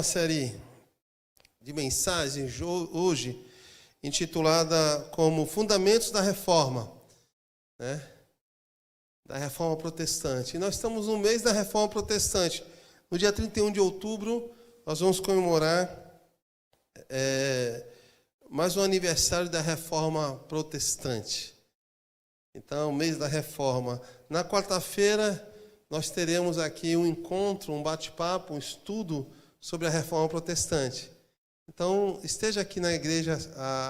uma série de mensagens hoje intitulada como Fundamentos da Reforma, né? Da Reforma Protestante. E nós estamos no mês da Reforma Protestante. No dia 31 de outubro, nós vamos comemorar mais um aniversário da Reforma Protestante. Então, mês da Reforma. Na quarta-feira, nós teremos aqui um encontro, um bate-papo, um estudo sobre a Reforma Protestante. Então, esteja aqui na igreja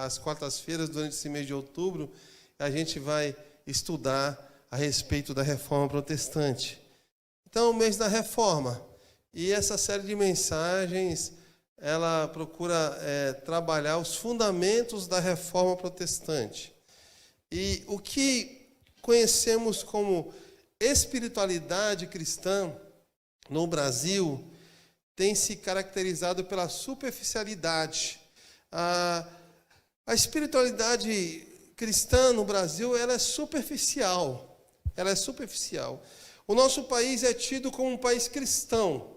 às quartas-feiras, durante esse mês de outubro, e a gente vai estudar a respeito da Reforma Protestante. Então, o mês da Reforma. E essa série de mensagens, ela procura trabalhar os fundamentos da Reforma Protestante. E o que conhecemos como espiritualidade cristã no Brasil tem se caracterizado pela superficialidade. A espiritualidade cristã no Brasil, ela é superficial. Ela é superficial. O nosso país é tido como um país cristão.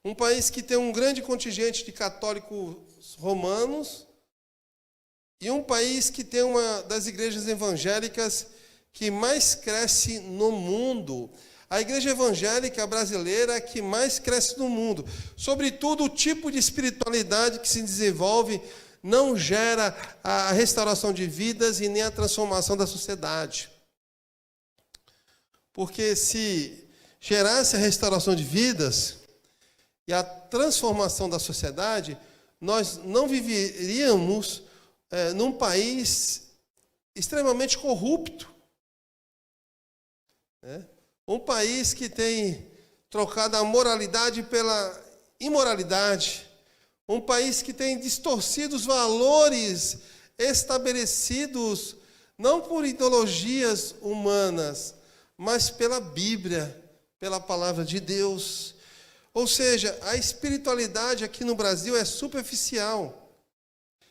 Um país que tem um grande contingente de católicos romanos e um país que tem uma das igrejas evangélicas que mais cresce no mundo. A igreja evangélica brasileira é a que mais cresce no mundo. Sobretudo, o tipo de espiritualidade que se desenvolve não gera a restauração de vidas e nem a transformação da sociedade. Porque se gerasse a restauração de vidas e a transformação da sociedade, nós não viveríamos num país extremamente corrupto. Um país que tem trocado a moralidade pela imoralidade. Um país que tem distorcido os valores estabelecidos não por ideologias humanas, mas pela Bíblia, pela palavra de Deus. Ou seja, a espiritualidade aqui no Brasil é superficial.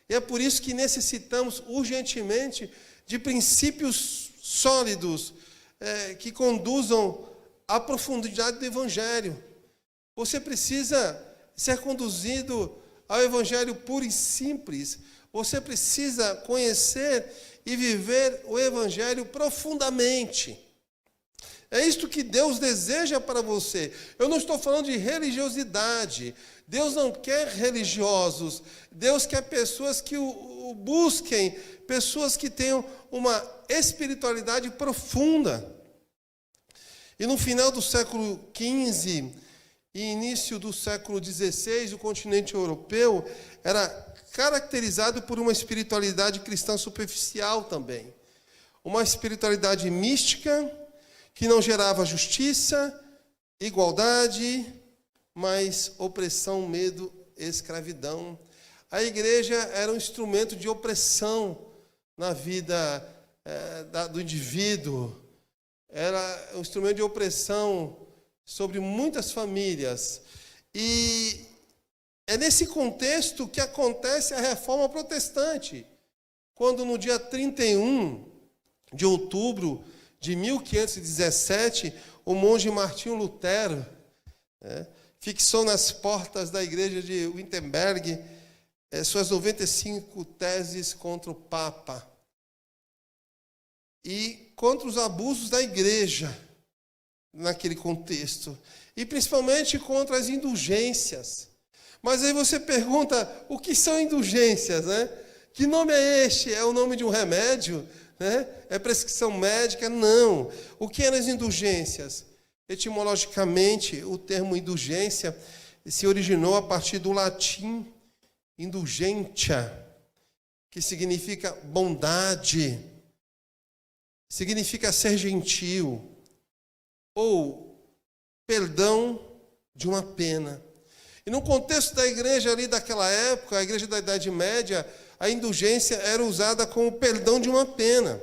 E é por isso que necessitamos urgentemente de princípios sólidos que conduzam à profundidade do Evangelho. Você precisa ser conduzido ao Evangelho puro e simples. Você precisa conhecer e viver o Evangelho profundamente. É isto que Deus deseja para você. Eu não estou falando de religiosidade. Deus não quer religiosos. Deus quer pessoas que o busquem, pessoas que tenham uma espiritualidade profunda. E no final do século XV e início do século XVI, o continente europeu era caracterizado por uma espiritualidade cristã superficial também. Uma espiritualidade mística, que não gerava justiça, igualdade, mas opressão, medo, escravidão. A igreja era um instrumento de opressão na vida do indivíduo. Era um instrumento de opressão sobre muitas famílias. E é nesse contexto que acontece a Reforma Protestante, quando no dia 31 de outubro de 1517, o monge Martinho Lutero fixou nas portas da igreja de Wittenberg suas 95 teses contra o Papa e contra os abusos da igreja naquele contexto, e principalmente contra as indulgências. Mas aí você pergunta, o que são indulgências, né? Que nome é este? É o nome de um remédio? É prescrição médica? Não. O que eram as indulgências? Etimologicamente, o termo indulgência se originou a partir do latim indulgentia, que significa bondade, significa ser gentil, ou perdão de uma pena. E no contexto da igreja ali daquela época, a igreja da Idade Média, a indulgência era usada como perdão de uma pena.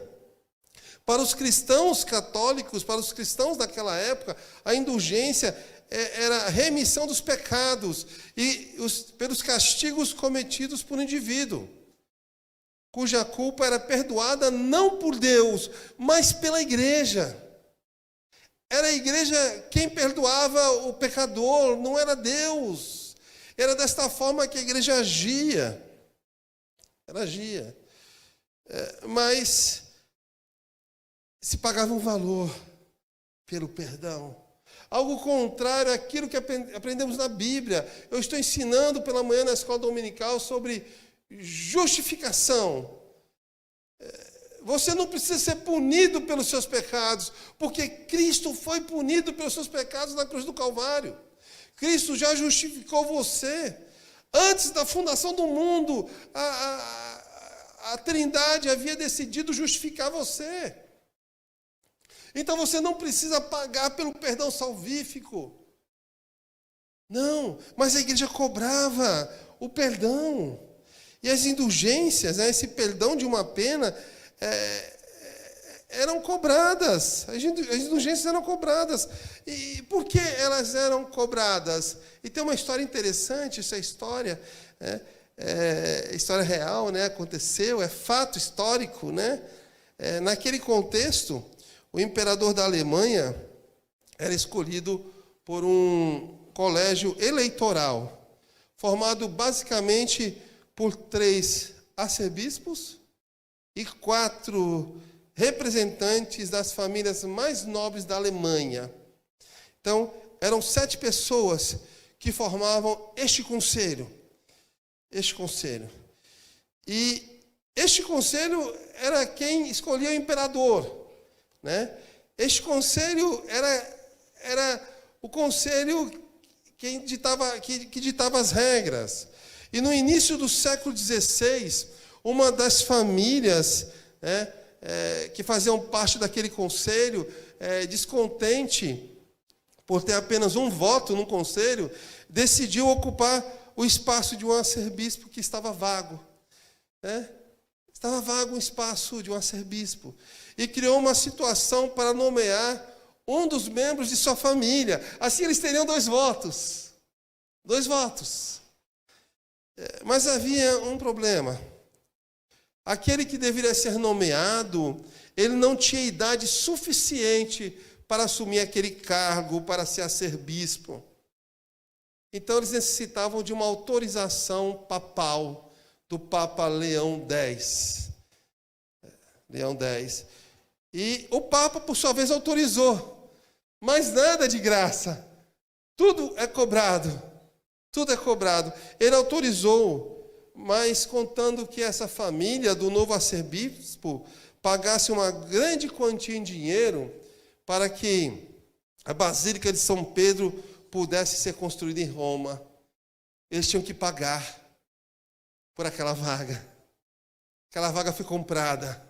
Para os cristãos católicos, para os cristãos daquela época, a indulgência era a remissão dos pecados e pelos castigos cometidos por um indivíduo, cuja culpa era perdoada não por Deus, mas pela igreja. Era a igreja quem perdoava o pecador, não era Deus. Era desta forma que a igreja agia. Ela agia. Mas se pagava um valor pelo perdão. Algo contrário àquilo que aprendemos na Bíblia. Eu estou ensinando pela manhã na escola dominical sobre justificação. Você não precisa ser punido pelos seus pecados, porque Cristo foi punido pelos seus pecados na cruz do Calvário. Cristo já justificou você. Antes da fundação do mundo, a Trindade havia decidido justificar você. Então você não precisa pagar pelo perdão salvífico. Não, mas a igreja cobrava o perdão. E as indulgências, esse perdão de uma pena, eram cobradas. As indulgências eram cobradas. E por que elas eram cobradas? E tem uma história interessante, essa história, história real, aconteceu, é fato histórico. Naquele contexto, o imperador da Alemanha era escolhido por um colégio eleitoral, formado basicamente por 3 arcebispos e 4 representantes das famílias mais nobres da Alemanha. Então, eram 7 pessoas que formavam este conselho. E este conselho era quem escolhia o imperador. Este conselho era o conselho que ditava as regras. E no início do século XVI, uma das famílias que faziam parte daquele conselho, descontente por ter apenas um voto no conselho, decidiu ocupar o espaço de um arcebispo que estava vago. Estava vago o espaço de um arcebispo. E criou uma situação para nomear um dos membros de sua família. Assim eles teriam 2 votos. 2 votos. Mas havia um problema. Aquele que deveria ser nomeado, ele não tinha idade suficiente para assumir aquele cargo, para ser arcebispo. Então eles necessitavam de uma autorização papal do Papa Leão X. E o Papa, por sua vez, autorizou. Mas nada de graça. Tudo é cobrado. Ele autorizou, mas contando que essa família do novo arcebispo pagasse uma grande quantia em dinheiro para que a Basílica de São Pedro pudesse ser construída em Roma. Eles tinham que pagar por aquela vaga. Aquela vaga foi comprada.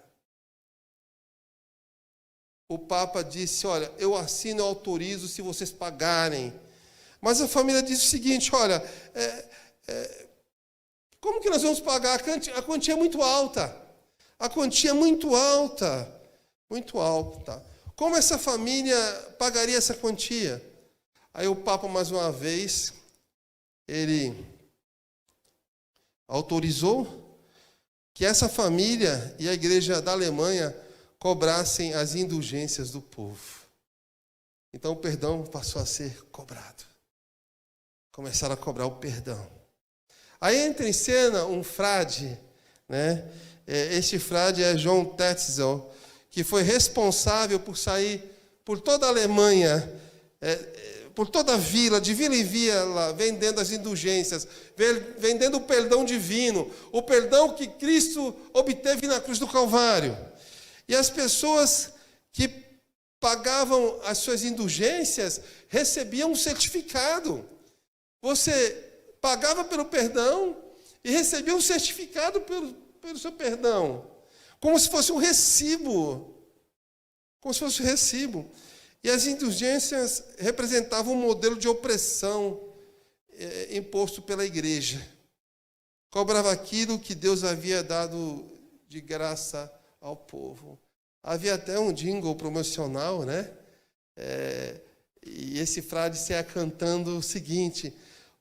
O Papa disse, olha, eu assino, eu autorizo se vocês pagarem. Mas a família disse o seguinte, olha, como que nós vamos pagar? A quantia é muito alta. Muito alta. Como essa família pagaria essa quantia? Aí o Papa, mais uma vez, ele autorizou que essa família e a igreja da Alemanha cobrassem as indulgências do povo. Então o perdão passou a ser cobrado. Começaram a cobrar o perdão. Aí entra em cena um frade, Este frade é John Tetzel, que foi responsável por sair por toda a Alemanha, por toda a vila, de vila em vila, vendendo as indulgências, vendendo o perdão divino, o perdão que Cristo obteve na cruz do Calvário. E as pessoas que pagavam as suas indulgências recebiam um certificado. Você pagava pelo perdão e recebia um certificado pelo seu perdão, como se fosse um recibo. E as indulgências representavam um modelo de opressão imposto pela igreja. Cobrava aquilo que Deus havia dado de graça ao povo. Havia até um jingle promocional, e esse frade saia cantando o seguinte: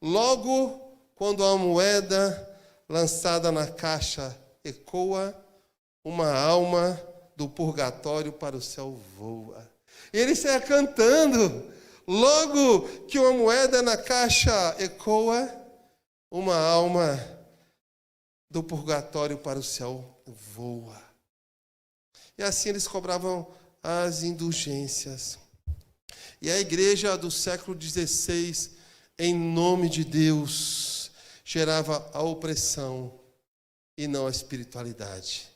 logo quando a moeda lançada na caixa ecoa, uma alma do purgatório para o céu voa. E ele saia cantando, logo que uma moeda na caixa ecoa, uma alma do purgatório para o céu voa. E assim eles cobravam as indulgências. E a igreja do século XVI, em nome de Deus, gerava a opressão e não a espiritualidade.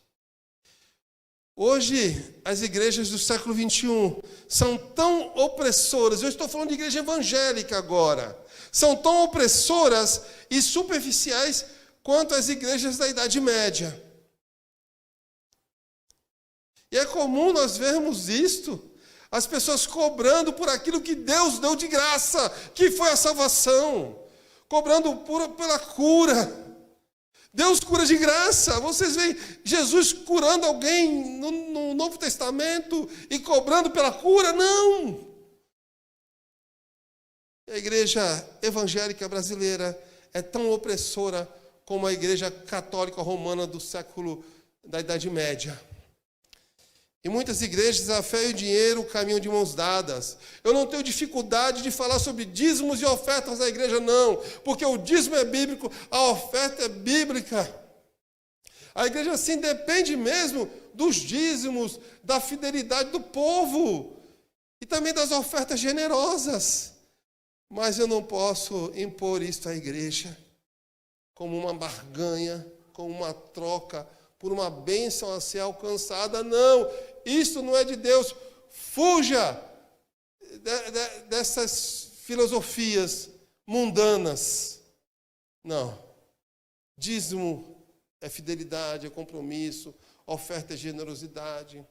Hoje, as igrejas do século XXI são tão opressoras, eu estou falando de igreja evangélica agora, são tão opressoras e superficiais quanto as igrejas da Idade Média. E é comum nós vermos isto, as pessoas cobrando por aquilo que Deus deu de graça, que foi a salvação, cobrando pela cura. Deus cura de graça. Vocês veem Jesus curando alguém no Novo Testamento e cobrando pela cura? Não! A igreja evangélica brasileira é tão opressora como a igreja católica romana da Idade Média. Em muitas igrejas, a fé e o dinheiro caminham de mãos dadas. Eu não tenho dificuldade de falar sobre dízimos e ofertas na igreja, não. Porque o dízimo é bíblico, a oferta é bíblica. A igreja, sim, depende mesmo dos dízimos, da fidelidade do povo. E também das ofertas generosas. Mas eu não posso impor isto à igreja como uma barganha, como uma troca, por uma bênção a ser alcançada. Não, isso não é de Deus. Fuja dessas filosofias mundanas. Não. Dízimo é fidelidade, é compromisso, oferta é generosidade.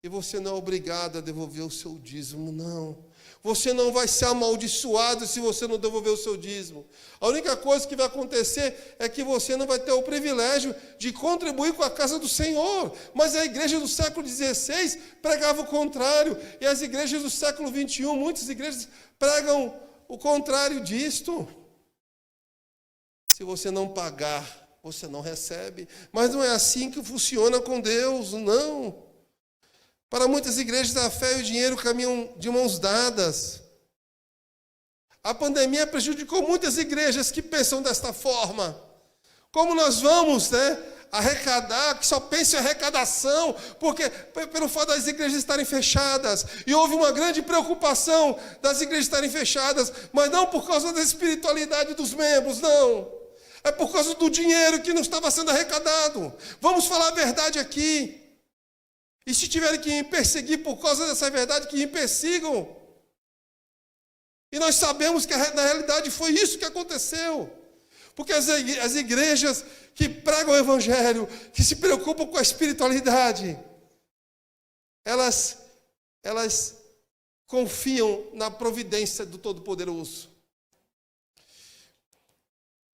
E você não é obrigado a devolver o seu dízimo, não. Você não vai ser amaldiçoado se você não devolver o seu dízimo. A única coisa que vai acontecer é que você não vai ter o privilégio de contribuir com a casa do Senhor. Mas a igreja do século XVI pregava o contrário. E as igrejas do século XXI, muitas igrejas pregam o contrário disto. Se você não pagar, você não recebe. Mas não é assim que funciona com Deus, não. Para muitas igrejas, a fé e o dinheiro caminham de mãos dadas. A pandemia prejudicou muitas igrejas que pensam desta forma. Como nós vamos, arrecadar, que só pensam em arrecadação, porque pelo fato das igrejas estarem fechadas. E houve uma grande preocupação das igrejas estarem fechadas, mas não por causa da espiritualidade dos membros, não. É por causa do dinheiro que não estava sendo arrecadado. Vamos falar a verdade aqui. E se tiverem que me perseguir por causa dessa verdade, que me persigam. E nós sabemos que na realidade foi isso que aconteceu. Porque as igrejas que pregam o evangelho, que se preocupam com a espiritualidade, elas confiam na providência do Todo-Poderoso.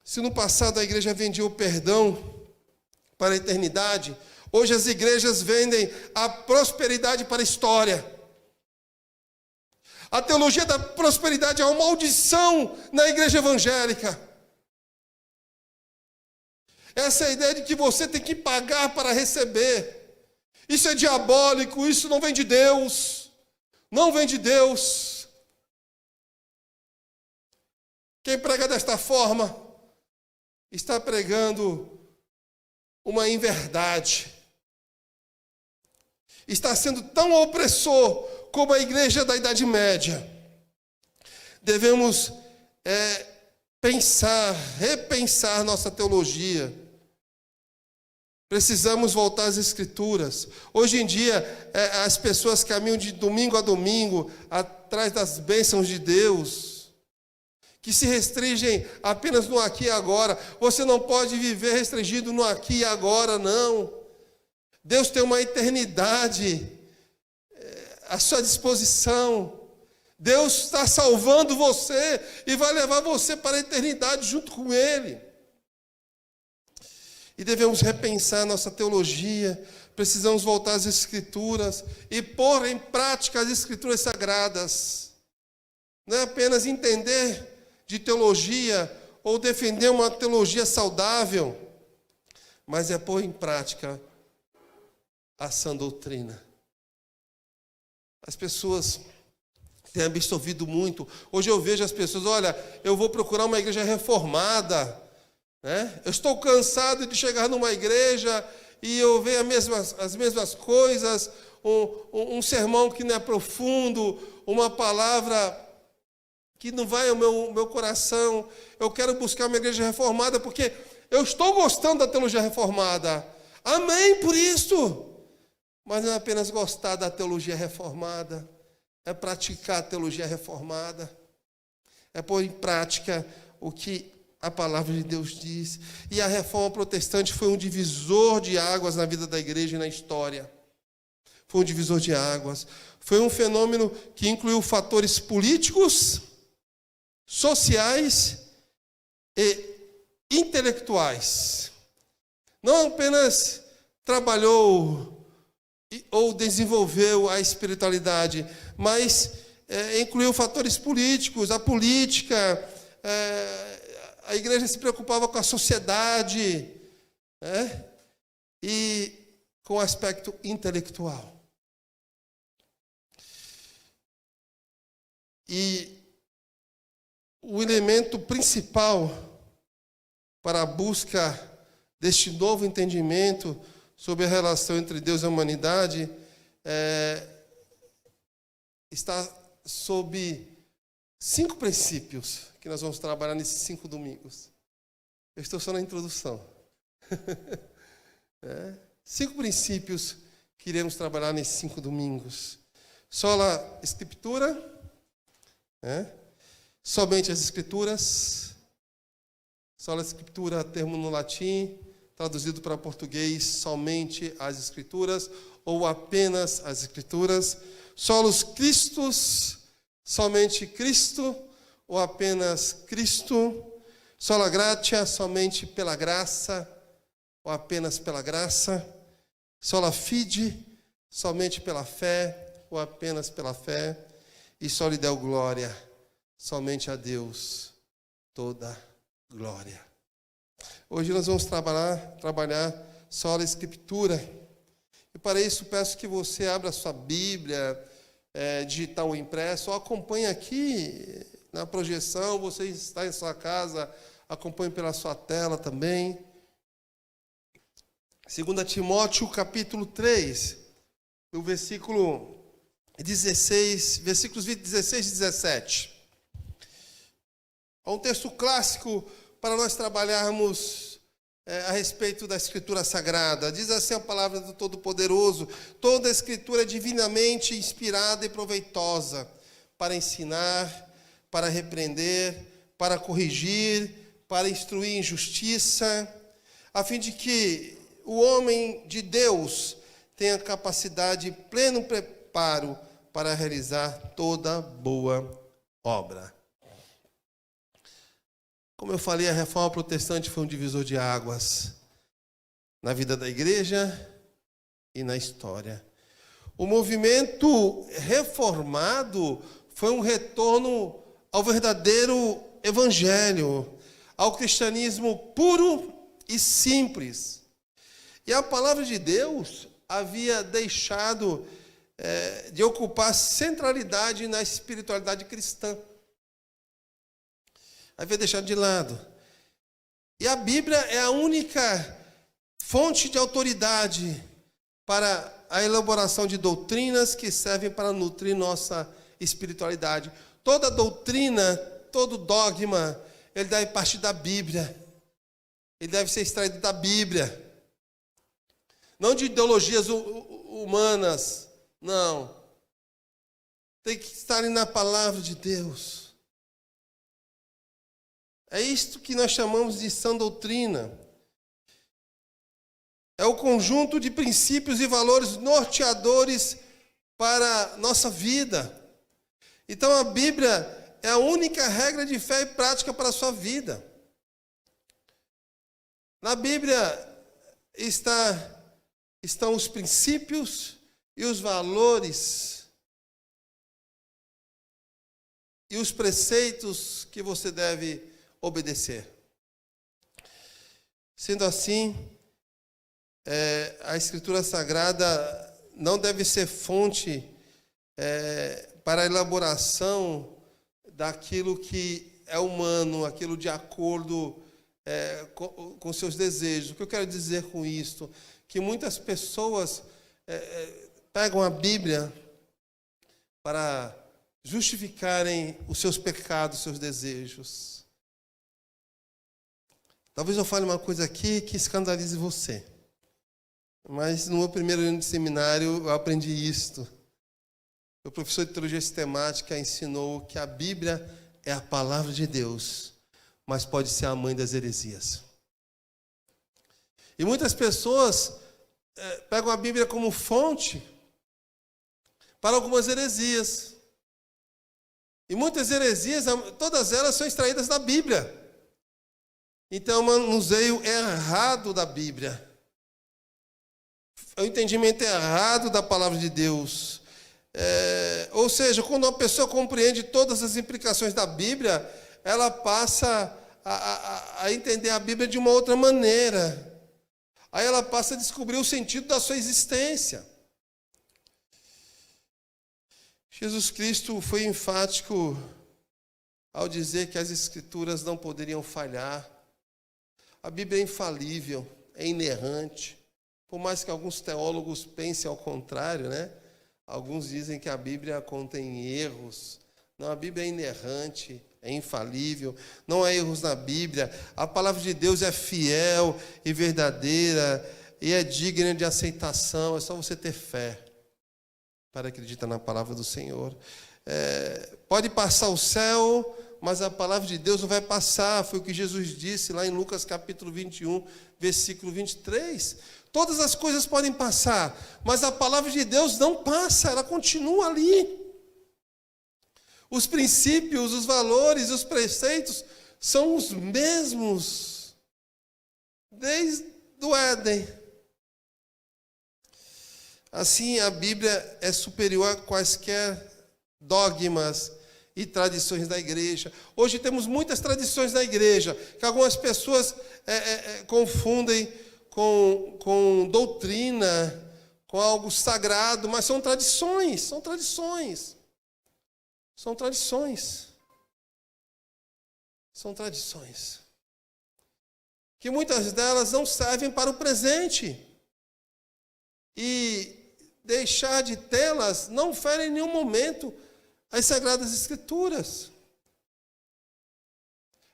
Se no passado a igreja vendia o perdão para a eternidade, hoje as igrejas vendem a prosperidade para a história. A teologia da prosperidade é uma maldição na igreja evangélica. Essa é a ideia de que você tem que pagar para receber. Isso é diabólico, isso não vem de Deus. Não vem de Deus. Quem prega desta forma está pregando uma inverdade. Está sendo tão opressor como a igreja da Idade Média. Devemos repensar nossa teologia. Precisamos voltar às Escrituras. Hoje em dia, as pessoas caminham de domingo a domingo atrás das bênçãos de Deus, que se restringem apenas no aqui e agora. Você não pode viver restringido no aqui e agora, não. Deus tem uma eternidade à sua disposição. Deus está salvando você e vai levar você para a eternidade junto com Ele. E devemos repensar nossa teologia. Precisamos voltar às Escrituras e pôr em prática as Escrituras sagradas. Não é apenas entender de teologia ou defender uma teologia saudável, mas é pôr em prática a sã doutrina. As pessoas tem absorvido muito. Hoje eu vejo as pessoas, olha, eu vou procurar uma igreja reformada, né? Eu estou cansado de chegar numa igreja e eu ver as mesmas coisas, um sermão que não é profundo, uma palavra que não vai ao meu coração. Eu quero buscar uma igreja reformada porque eu estou gostando da teologia reformada. Amém por isso. Mas não é apenas gostar da teologia reformada, é praticar a teologia reformada, é pôr em prática o que a palavra de Deus diz. E a reforma protestante foi um divisor de águas na vida da igreja e na história. Foi um divisor de águas. Foi um fenômeno que incluiu fatores políticos, sociais e intelectuais. Não apenas trabalhou ou desenvolveu a espiritualidade, mas incluiu fatores políticos, a política, a igreja se preocupava com a sociedade, né? E com o aspecto intelectual. E o elemento principal para a busca deste novo entendimento sobre a relação entre Deus e a humanidade está sob 5 princípios que nós vamos trabalhar nesses 5 domingos. Eu estou só na introdução. 5 princípios que iremos trabalhar nesses 5 domingos. Sola Escritura, somente as Escrituras. Sola Escritura, termo no latim, traduzido para português, somente as Escrituras, ou apenas as Escrituras. Solos Christus, somente Cristo, ou apenas Cristo. Sola Gratia, somente pela graça, ou apenas pela graça. Sola Fide, somente pela fé, ou apenas pela fé. E Soli Deo Glória, somente a Deus toda glória. Hoje nós vamos trabalhar só a Escritura. E para isso peço que você abra a sua Bíblia, digital ou impresso, ou acompanhe aqui na projeção. Você está em sua casa, acompanhe pela sua tela também. 2 Timóteo, capítulo 3, no versículos 16 e 17. É um texto clássico para nós trabalharmos a respeito da Escritura Sagrada. Diz assim a palavra do Todo-Poderoso: toda a Escritura é divinamente inspirada e proveitosa para ensinar, para repreender, para corrigir, para instruir em justiça, a fim de que o homem de Deus tenha capacidade e pleno preparo para realizar toda boa obra. Como eu falei, a reforma protestante foi um divisor de águas na vida da igreja e na história. O movimento reformado foi um retorno ao verdadeiro evangelho, ao cristianismo puro e simples. E a palavra de Deus havia deixado de ocupar centralidade na espiritualidade cristã. Havia deixado de lado. E a Bíblia é a única fonte de autoridade para a elaboração de doutrinas que servem para nutrir nossa espiritualidade. Toda doutrina, todo dogma, ele deve partir da Bíblia. Ele deve ser extraído da Bíblia. Não de ideologias humanas, não. Tem que estar na palavra de Deus. É isto que nós chamamos de sã doutrina. É o conjunto de princípios e valores norteadores para a nossa vida. Então a Bíblia é a única regra de fé e prática para a sua vida. Na Bíblia estão os princípios e os valores e os preceitos que você deve obedecer. Sendo assim, a Escritura Sagrada não deve ser fonte para a elaboração daquilo que é humano, aquilo de acordo com seus desejos. O que eu quero dizer com isto? Que muitas pessoas pegam a Bíblia para justificarem os seus pecados, os seus desejos. Talvez eu fale uma coisa aqui que escandalize você. Mas no meu primeiro ano de seminário eu aprendi isto. O professor de teologia sistemática ensinou que a Bíblia é a palavra de Deus, mas pode ser a mãe das heresias. E muitas pessoas pegam a Bíblia como fonte para algumas heresias. E muitas heresias, todas elas são extraídas da Bíblia. Então é um manuseio errado da Bíblia. É um entendimento errado da palavra de Deus. Ou seja, quando uma pessoa compreende todas as implicações da Bíblia, ela passa a entender a Bíblia de uma outra maneira. Aí ela passa a descobrir o sentido da sua existência. Jesus Cristo foi enfático ao dizer que as Escrituras não poderiam falhar. A Bíblia é infalível, é inerrante. Por mais que alguns teólogos pensem ao contrário, né? Alguns dizem que a Bíblia contém erros. Não, a Bíblia é inerrante, é infalível, não há erros na Bíblia. A palavra de Deus é fiel e verdadeira e é digna de aceitação. É só você ter fé para acreditar na palavra do Senhor. Pode passar o céu, mas a palavra de Deus não vai passar. Foi o que Jesus disse lá em Lucas capítulo 21, versículo 23. Todas as coisas podem passar, mas a palavra de Deus não passa, ela continua ali. Os princípios, os valores, os preceitos são os mesmos desde o Éden. Assim, a Bíblia é superior a quaisquer dogmas e tradições da igreja. Hoje temos muitas tradições da igreja, que algumas pessoas confundem com doutrina, com algo sagrado, mas são tradições, são tradições. São tradições. São tradições. Que muitas delas não servem para o presente. E deixar de tê-las não fere em nenhum momento as Sagradas Escrituras.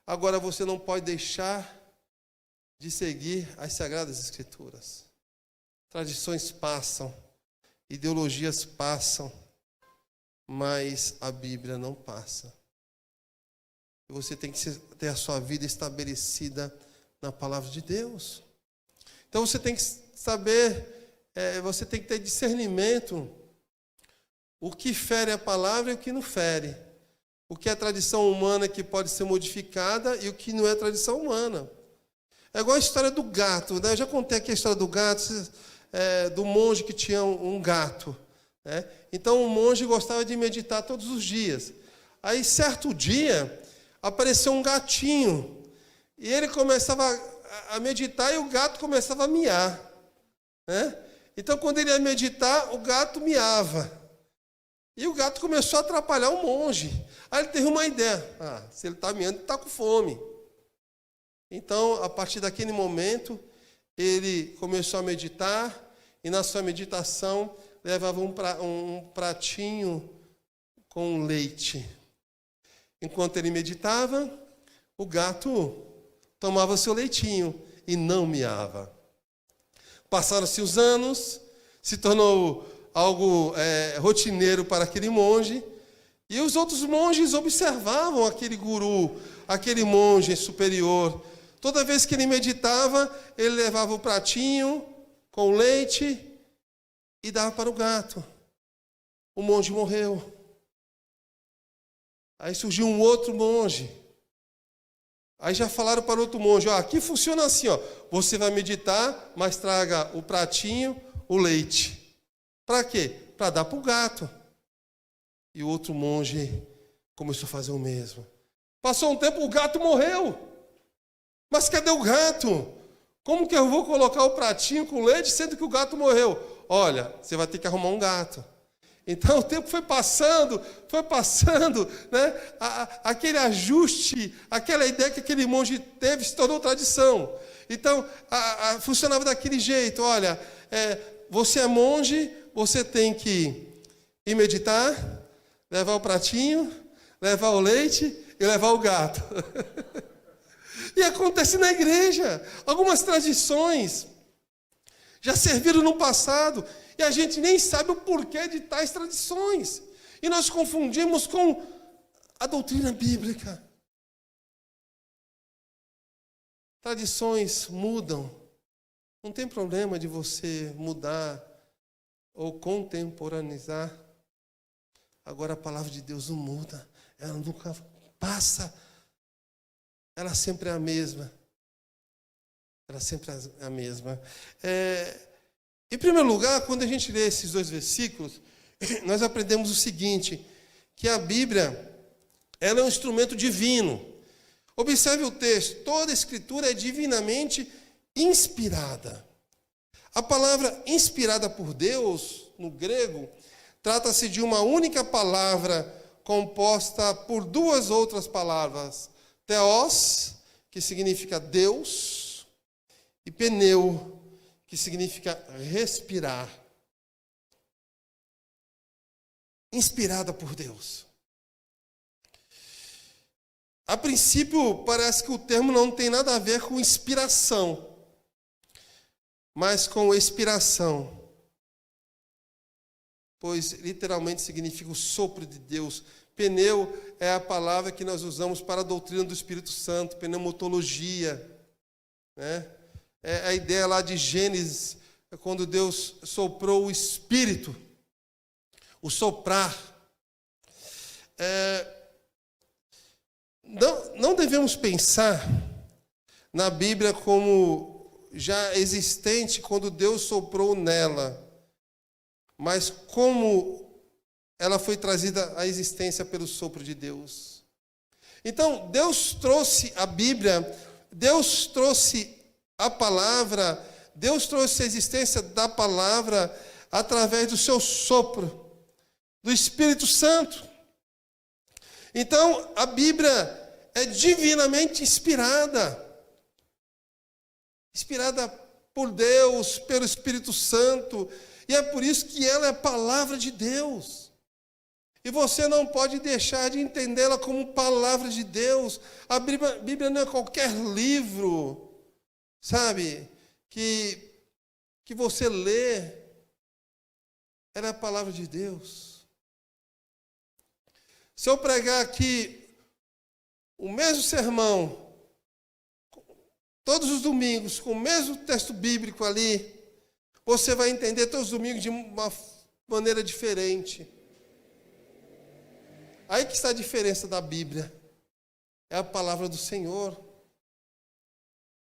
Agora você não pode deixar de seguir as Sagradas Escrituras. Tradições passam, ideologias passam, mas a Bíblia não passa. Você tem que ter a sua vida estabelecida na palavra de Deus. Então você tem que saber, você tem que ter discernimento, o que fere a palavra e o que não fere. O que é tradição humana que pode ser modificada e o que não é tradição humana. É igual a história do gato, né? Eu já contei aqui a história do gato, do monge que tinha um gato, né? Então o monge gostava de meditar todos os dias. Aí certo dia apareceu um gatinho e ele começava a meditar e o gato começava a miar, né? Então quando ele ia meditar, o gato miava. E o gato começou a atrapalhar o monge. Aí ele teve uma ideia. Se ele está miando, ele está com fome. Então, a partir daquele momento, ele começou a meditar, e na sua meditação levava um pratinho com leite. Enquanto ele meditava, o gato tomava seu leitinho e não miava. Passaram-se os anos, se tornou algo rotineiro para aquele monge, e os outros monges observavam aquele guru, aquele monge superior. Toda vez que ele meditava, ele levava o pratinho com leite e dava para o gato. O monge morreu. Aí surgiu um outro monge. Aí já falaram para o outro monge, aqui funciona assim, você vai meditar, mas traga o pratinho, o leite. Para quê? Para dar para o gato. E o outro monge começou a fazer o mesmo. Passou um tempo, o gato morreu. Mas cadê o gato? Como que eu vou colocar o pratinho com leite, sendo que o gato morreu? Olha, você vai ter que arrumar um gato. Então o tempo foi passando, né? Aquele ajuste, aquela ideia que aquele monge teve se tornou tradição. Então funcionava daquele jeito, olha, você é monge, você tem que ir meditar, levar o pratinho, levar o leite e levar o gato. E acontece na igreja. Algumas tradições já serviram no passado e a gente nem sabe o porquê de tais tradições. E nós confundimos com a doutrina bíblica. Tradições mudam. Não tem problema de você mudar ou contemporaneizar. Agora a palavra de Deus não muda. Ela nunca passa. Ela sempre é a mesma. Ela sempre é a mesma. Em primeiro lugar, quando a gente lê esses 2 versículos, nós aprendemos o seguinte, que a Bíblia, ela é um instrumento divino. Observe o texto, toda a Escritura é divinamente inspirada. A palavra inspirada por Deus, no grego, trata-se de uma única palavra composta por 2 outras palavras. Theos, que significa Deus, e pneu, que significa respirar. Inspirada por Deus. A princípio, parece que o termo não tem nada a ver com inspiração, mas com expiração. Pois literalmente significa o sopro de Deus. Pneu é a palavra que nós usamos para a doutrina do Espírito Santo, pneumatologia, né? É a ideia lá de Gênesis, quando Deus soprou o Espírito, o soprar. Não devemos pensar na Bíblia como já existente quando Deus soprou nela, mas como ela foi trazida à existência pelo sopro de Deus. Então, Deus trouxe a Bíblia, Deus trouxe a palavra, Deus trouxe a existência da palavra através do seu sopro, do Espírito Santo. Então, a Bíblia é divinamente inspirada. Inspirada por Deus, pelo Espírito Santo. E é por isso que ela é a palavra de Deus. E você não pode deixar de entendê-la como palavra de Deus. A Bíblia não é qualquer livro, sabe, que você lê. Ela é a palavra de Deus. Se eu pregar aqui o mesmo sermão, todos os domingos, com o mesmo texto bíblico ali, você vai entender todos os domingos de uma maneira diferente. Aí que está a diferença da Bíblia. É a palavra do Senhor.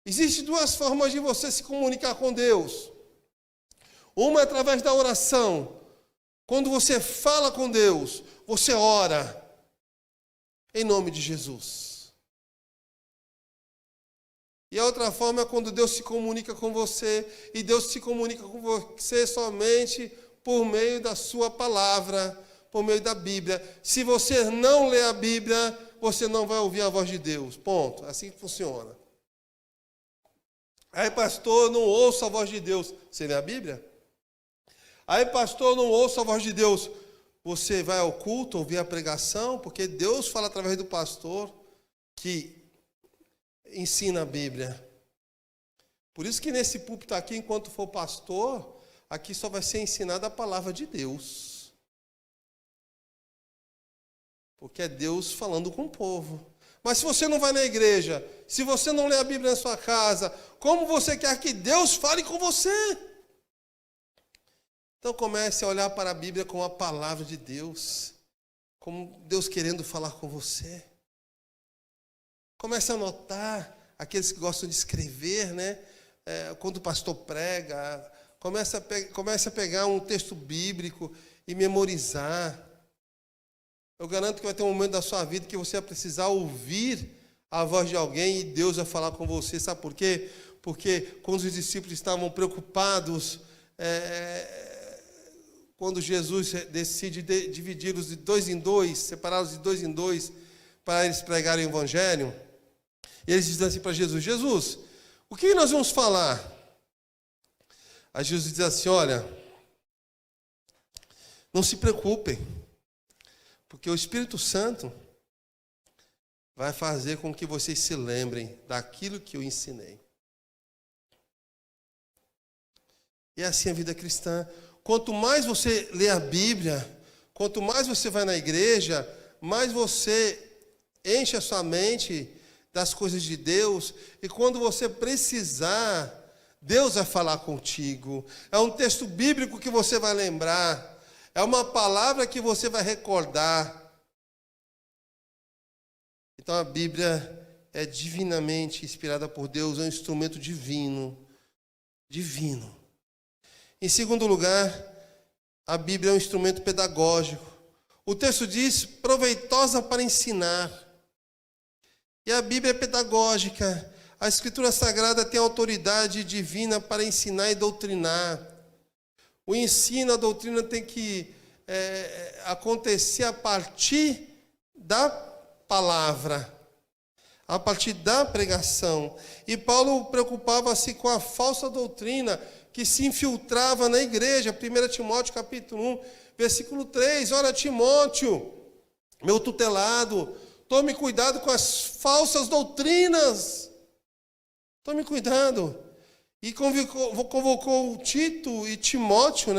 Existem 2 formas de você se comunicar com Deus. Uma é através da oração. Quando você fala com Deus, você ora em nome de Jesus. E a outra forma é quando Deus se comunica com você, e Deus se comunica com você somente por meio da sua palavra, por meio da Bíblia. Se você não lê a Bíblia, você não vai ouvir a voz de Deus. Ponto. Assim que funciona. Aí, pastor, não ouço a voz de Deus. Você lê a Bíblia? Aí, pastor, não ouço a voz de Deus. Você vai ao culto, ouvir a pregação, porque Deus fala através do pastor que ensina a Bíblia. Por isso que nesse púlpito aqui, enquanto for pastor, aqui só vai ser ensinada a palavra de Deus. Porque é Deus falando com o povo. Mas se você não vai na igreja, se você não lê a Bíblia na sua casa, como você quer que Deus fale com você? Então comece a olhar para a Bíblia como a palavra de Deus, como Deus querendo falar com você. Comece a notar aqueles que gostam de escrever, né? Quando o pastor prega, comece a pegar um texto bíblico e memorizar. Eu garanto que vai ter um momento da sua vida que você vai precisar ouvir a voz de alguém e Deus vai falar com você. Sabe por quê? Porque quando os discípulos estavam preocupados quando Jesus decide dividi-los de dois em dois, separá-los de dois em dois, para eles pregarem o Evangelho, e eles dizem assim para Jesus: Jesus, o que nós vamos falar? Aí Jesus diz assim: olha, não se preocupem, porque o Espírito Santo vai fazer com que vocês se lembrem daquilo que eu ensinei. E é assim a vida cristã. Quanto mais você lê a Bíblia, quanto mais você vai na igreja, mais você enche a sua mente das coisas de Deus, e quando você precisar, Deus vai falar contigo. É um texto bíblico que você vai lembrar, é uma palavra que você vai recordar. Então a Bíblia é divinamente inspirada por Deus, é um instrumento divino. Divino. Em segundo lugar, a Bíblia é um instrumento pedagógico. O texto diz: proveitosa para ensinar. E a Bíblia é pedagógica. A Escritura Sagrada tem autoridade divina para ensinar e doutrinar. O ensino, a doutrina tem que acontecer a partir da palavra, a partir da pregação. E Paulo preocupava-se com a falsa doutrina que se infiltrava na igreja. 1 Timóteo capítulo 1, versículo 3. Ora, Timóteo, meu tutelado, tome cuidado com as falsas doutrinas. Tome cuidado. E convocou Tito e Timóteo,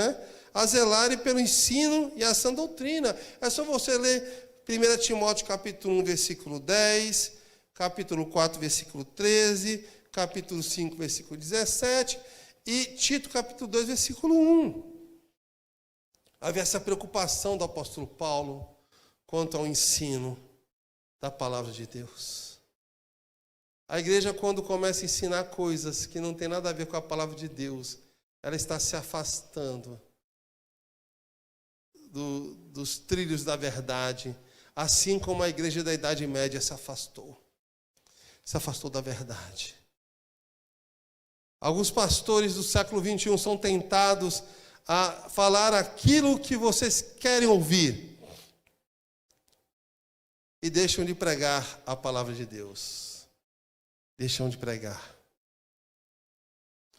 a zelarem pelo ensino e a sã doutrina. É só você ler 1 Timóteo capítulo 1, versículo 10, capítulo 4, versículo 13, capítulo 5, versículo 17, e Tito capítulo 2, versículo 1. Havia essa preocupação do apóstolo Paulo quanto ao ensino da palavra de Deus. A igreja, quando começa a ensinar coisas que não tem nada a ver com a palavra de Deus, ela está se afastando dos trilhos da verdade, assim como a igreja da Idade Média se afastou da verdade. Alguns pastores do século 21 são tentados a falar aquilo que vocês querem ouvir e deixam de pregar a palavra de Deus. Deixam de pregar.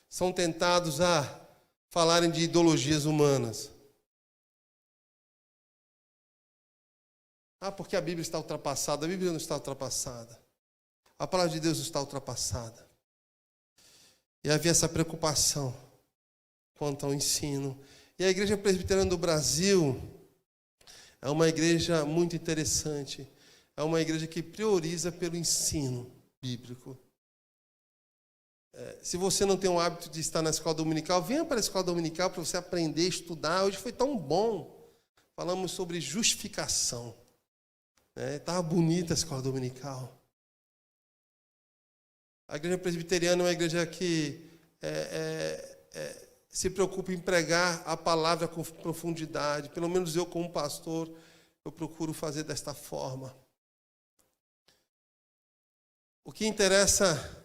São tentados a falarem de ideologias humanas. Porque a Bíblia está ultrapassada. A Bíblia não está ultrapassada. A palavra de Deus não está ultrapassada. E havia essa preocupação quanto ao ensino. E a Igreja Presbiteriana do Brasil é uma igreja muito interessante. É uma igreja que prioriza pelo ensino bíblico. Se você não tem o hábito de estar na escola dominical, venha para a escola dominical para você aprender, estudar. Hoje foi tão bom. Falamos sobre justificação. Estava bonita a escola dominical. A igreja presbiteriana é uma igreja que se preocupa em pregar a palavra com profundidade. Pelo menos eu, como pastor, eu procuro fazer desta forma. O que interessa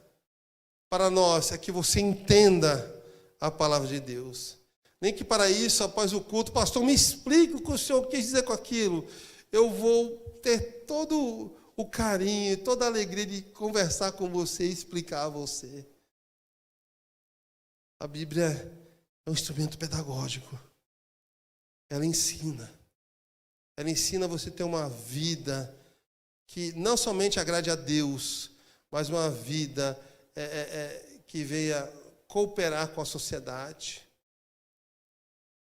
para nós é que você entenda a palavra de Deus. Nem que para isso, após o culto, pastor, me explique o que o senhor quis dizer com aquilo. Eu vou ter todo o carinho, toda a alegria de conversar com você e explicar a você. A Bíblia é um instrumento pedagógico. Ela ensina. Ela ensina você a ter uma vida que não somente agrade a Deus, mas uma vida que venha cooperar com a sociedade.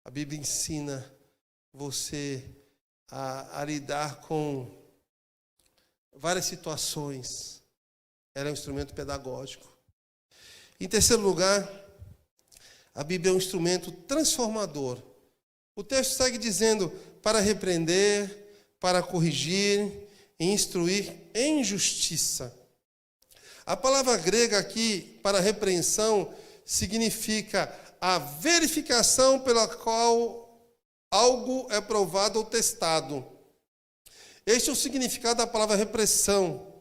A Bíblia ensina você a lidar com várias situações. Ela é um instrumento pedagógico. Em terceiro lugar, a Bíblia é um instrumento transformador. O texto segue dizendo: para repreender, para corrigir e instruir em justiça. A palavra grega aqui, para repreensão, significa a verificação pela qual algo é provado ou testado. Este é o significado da palavra repressão.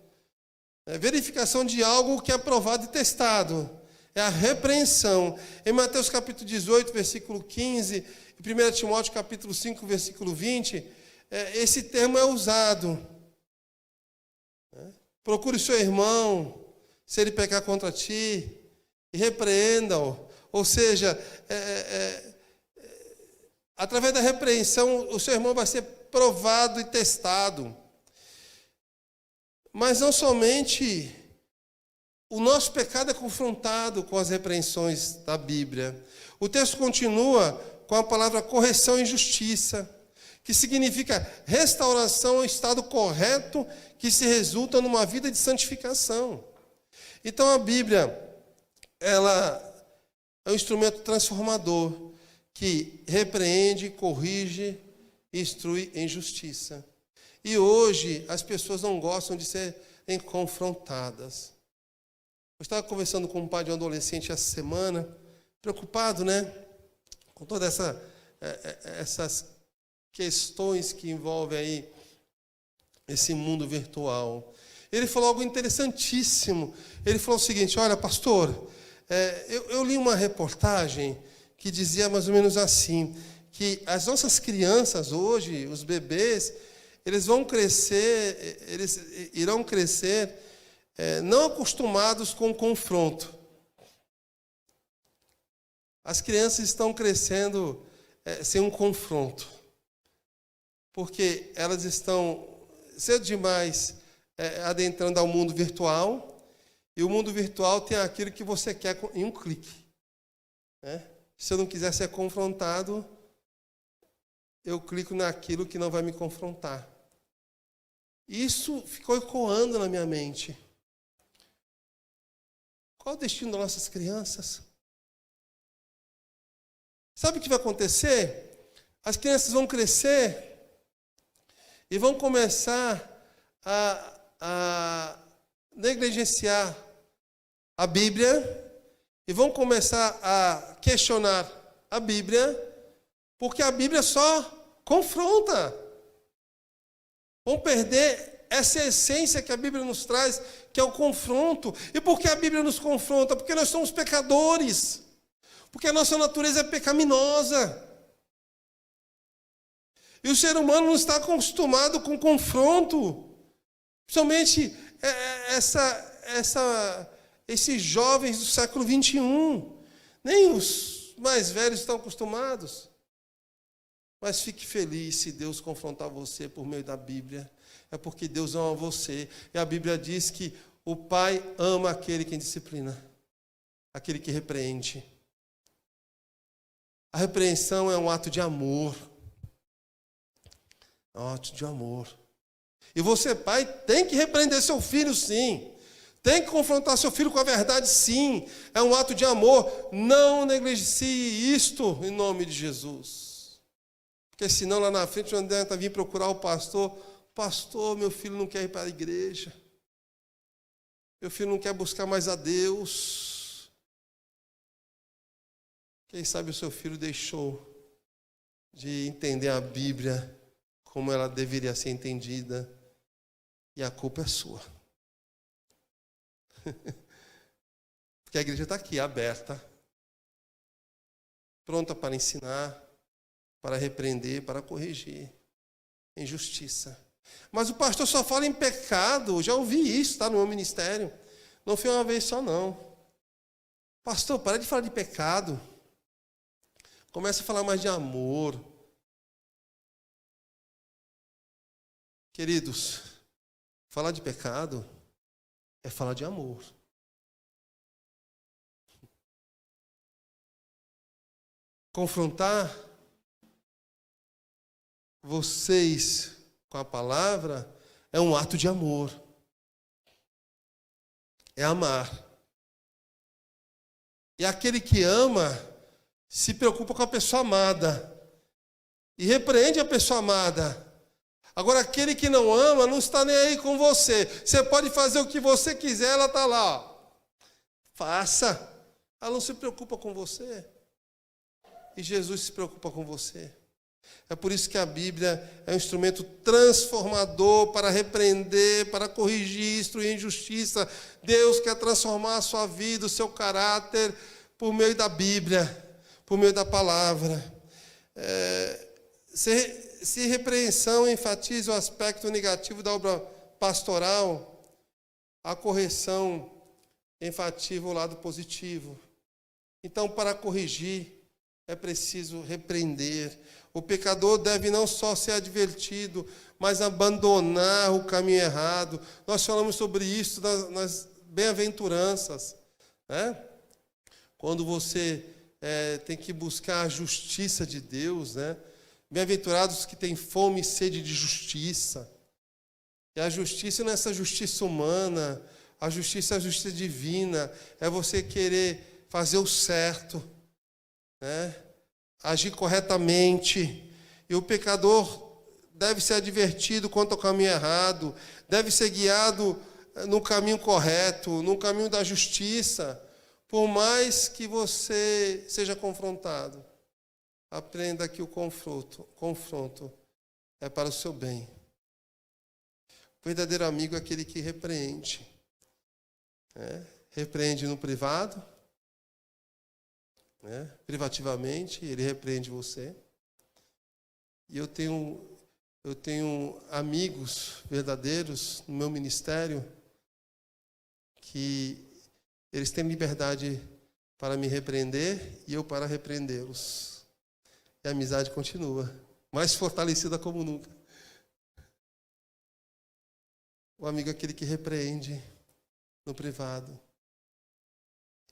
Verificação de algo que é provado e testado. é a repreensão. Em Mateus capítulo 18, versículo 15, e 1 Timóteo capítulo 5, versículo 20, esse termo é usado. Procure o seu irmão, se ele pecar contra ti, e repreenda-o. Ou seja, através da repreensão, o seu irmão vai ser provado e testado. Mas não somente o nosso pecado é confrontado com as repreensões da Bíblia. O texto continua com a palavra correção e justiça, que significa restauração ao estado correto que se resulta numa vida de santificação. Então a Bíblia, ela é um instrumento transformador que repreende, corrige e instrui em justiça. E hoje as pessoas não gostam de serem confrontadas. Eu estava conversando com um pai de um adolescente essa semana, preocupado, com todas essas questões que envolvem aí esse mundo virtual. Ele falou algo interessantíssimo. Ele falou o seguinte: olha, pastor, eu li uma reportagem que dizia mais ou menos assim, que as nossas crianças hoje, os bebês, eles irão crescer não acostumados com o confronto. As crianças estão crescendo sem um confronto, porque elas estão cedo demais adentrando ao mundo virtual, e o mundo virtual tem aquilo que você quer em um clique. Se eu não quiser ser confrontado, eu clico naquilo que não vai me confrontar. Isso ficou ecoando na minha mente. Qual o destino das nossas crianças? Sabe o que vai acontecer? As crianças vão crescer e vão começar a negligenciar a Bíblia e vão começar a questionar a Bíblia, porque a Bíblia só confronta. Vão perder essa essência que a Bíblia nos traz, que é o confronto. E por que a Bíblia nos confronta? Porque nós somos pecadores. Porque a nossa natureza é pecaminosa. E o ser humano não está acostumado com confronto. Principalmente esses jovens do século 21. Nem os mais velhos estão acostumados. Mas fique feliz se Deus confrontar você por meio da Bíblia. É porque Deus ama você. E a Bíblia diz que o Pai ama aquele que disciplina, aquele que repreende. A repreensão é um ato de amor. É um ato de amor. E você, pai, tem que repreender seu filho, sim. Tem que confrontar seu filho com a verdade, sim. É um ato de amor. Não negligencie isto em nome de Jesus. Porque senão lá na frente não adianta vir procurar o pastor. Pastor, meu filho não quer ir para a igreja. Meu filho não quer buscar mais a Deus. Quem sabe o seu filho deixou de entender a Bíblia como ela deveria ser entendida. E a culpa é sua. Porque a igreja está aqui, aberta, pronta para ensinar, para repreender, para corrigir, em justiça. Mas o pastor só fala em pecado. Já ouvi isso, no meu ministério. Não foi uma vez só, não. Pastor, para de falar de pecado. Começa a falar mais de amor. Queridos, falar de pecado é falar de amor. Confrontar vocês com a palavra é um ato de amor. É amar. E aquele que ama se preocupa com a pessoa amada e repreende a pessoa amada. Agora, aquele que não ama não está nem aí com você. Você pode fazer o que você quiser, ela está lá. Faça. Ela não se preocupa com você. E Jesus se preocupa com você. É por isso que a Bíblia é um instrumento transformador para repreender, para corrigir, instruir em justiça. Deus quer transformar a sua vida, o seu caráter, por meio da Bíblia, por meio da palavra. Se repreensão enfatiza o aspecto negativo da obra pastoral, a correção enfatiza o lado positivo. Então, para corrigir, é preciso repreender. O pecador deve não só ser advertido, mas abandonar o caminho errado. Nós falamos sobre isso nas bem-aventuranças, né? Quando você tem que buscar a justiça de Deus, né? Bem-aventurados que têm fome e sede de justiça. E a justiça não é essa justiça humana, a justiça é a justiça divina, é você querer fazer o certo, né? Agir corretamente. E o pecador deve ser advertido quanto ao caminho errado, deve ser guiado no caminho correto, no caminho da justiça, por mais que você seja confrontado. Aprenda que o confronto é para o seu bem. O verdadeiro amigo é aquele que repreende. Repreende no privado, privativamente, ele repreende você. E eu tenho amigos verdadeiros no meu ministério que eles têm liberdade para me repreender e eu para repreendê-los. E a amizade continua, mais fortalecida como nunca. O amigo é aquele que repreende no privado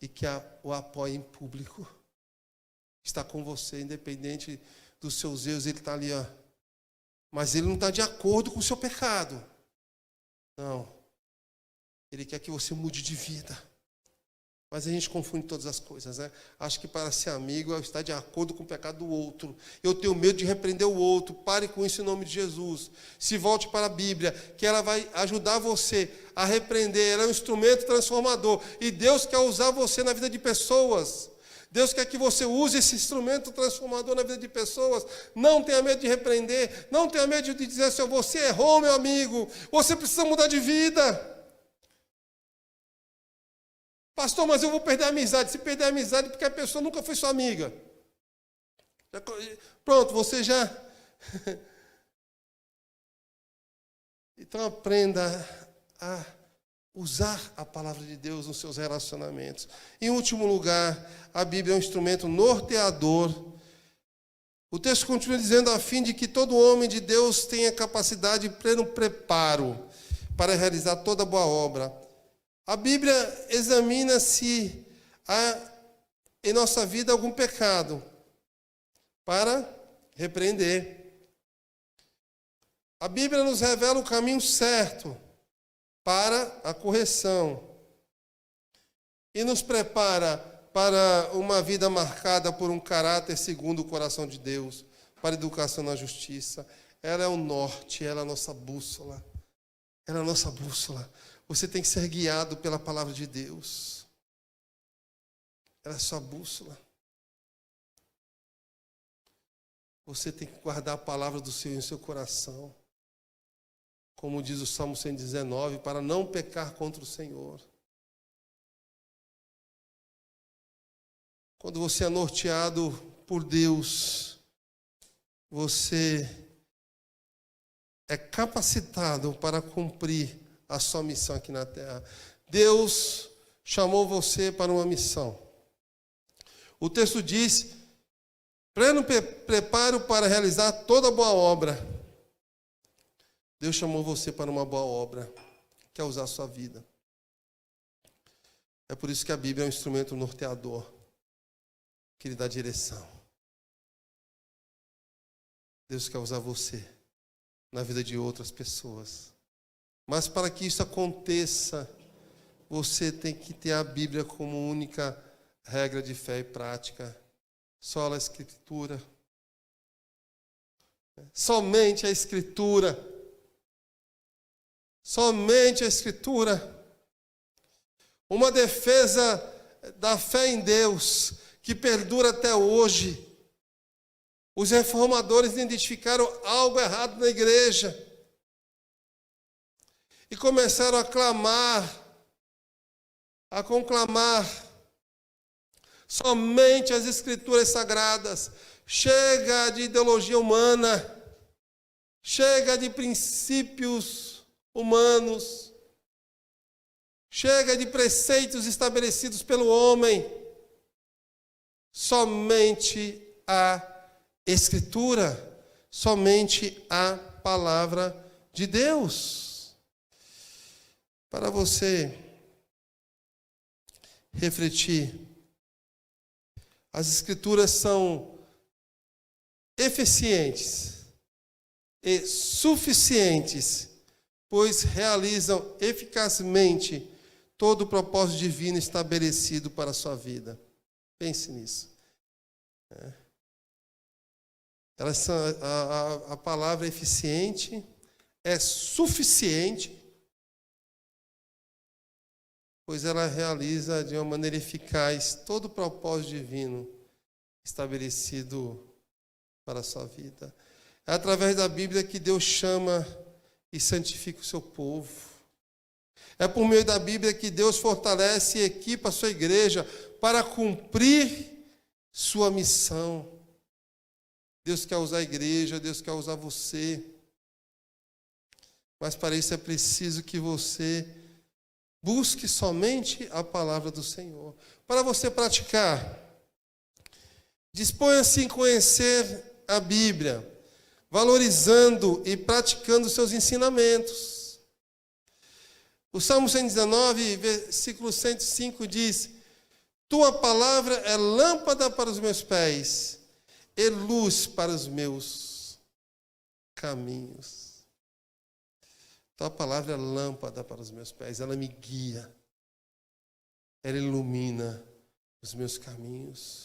e que o apoia em público. Está com você, independente dos seus erros, ele está ali, ó. Mas ele não está de acordo com o seu pecado. Não. Ele quer que você mude de vida. Mas a gente confunde todas as coisas, né? Acho que para ser amigo é estar de acordo com o pecado do outro. Eu tenho medo de repreender o outro. Pare com isso em nome de Jesus. Se volte para a Bíblia, que ela vai ajudar você a repreender. Ela é um instrumento transformador. E Deus quer usar você na vida de pessoas. Deus quer que você use esse instrumento transformador na vida de pessoas. Não tenha medo de repreender. Não tenha medo de dizer assim, você errou, meu amigo. Você precisa mudar de vida. Pastor, mas eu vou perder a amizade. Se perder a amizade, porque a pessoa nunca foi sua amiga. Pronto, você já... Então aprenda a usar a palavra de Deus nos seus relacionamentos. Em último lugar, a Bíblia é um instrumento norteador. O texto continua dizendo, a fim de que todo homem de Deus tenha capacidade e pleno preparo para realizar toda boa obra. A Bíblia examina se há em nossa vida algum pecado para repreender. A Bíblia nos revela o caminho certo para a correção e nos prepara para uma vida marcada por um caráter segundo o coração de Deus, para a educação na justiça. Ela é o norte, ela é a nossa bússola. Ela é a nossa bússola. Você tem que ser guiado pela palavra de Deus. Ela é a sua bússola. Você tem que guardar a palavra do Senhor em seu coração. Como diz o Salmo 119, para não pecar contra o Senhor. Quando você é norteado por Deus, você é capacitado para cumprir a sua missão aqui na terra. Deus chamou você para uma missão. O texto diz, pleno preparo para realizar toda boa obra. Deus chamou você para uma boa obra, quer usar a sua vida. É por isso que a Bíblia é um instrumento norteador, que lhe dá direção. Deus quer usar você na vida de outras pessoas. Mas para que isso aconteça, você tem que ter a Bíblia como única regra de fé e prática. Só a Escritura. Somente a Escritura. Somente a Escritura. Uma defesa da fé em Deus que perdura até hoje Os reformadores identificaram algo errado na igreja e começaram a clamar, a conclamar somente as Escrituras Sagradas. Chega de ideologia humana, chega de princípios humanos, chega de preceitos estabelecidos pelo homem. Somente a Escritura, somente a palavra de Deus. Para você refletir, as Escrituras são eficientes e suficientes, pois realizam eficazmente todo o propósito divino estabelecido para a sua vida. Pense nisso. Elas são, a palavra é eficiente, é suficiente, pois ela realiza de uma maneira eficaz todo o propósito divino estabelecido para a sua vida. É através da Bíblia que Deus chama e santifica o seu povo. É por meio da Bíblia que Deus fortalece e equipa a sua igreja para cumprir sua missão. Deus quer usar a igreja, Deus quer usar você. Mas para isso é preciso que você busque somente a palavra do Senhor. Para você praticar, disponha-se em conhecer a Bíblia, valorizando e praticando seus ensinamentos. O Salmo 119, versículo 105 diz: Tua palavra é lâmpada para os meus pés e luz para os meus caminhos. Tua palavra é lâmpada para os meus pés, ela me guia, ela ilumina os meus caminhos.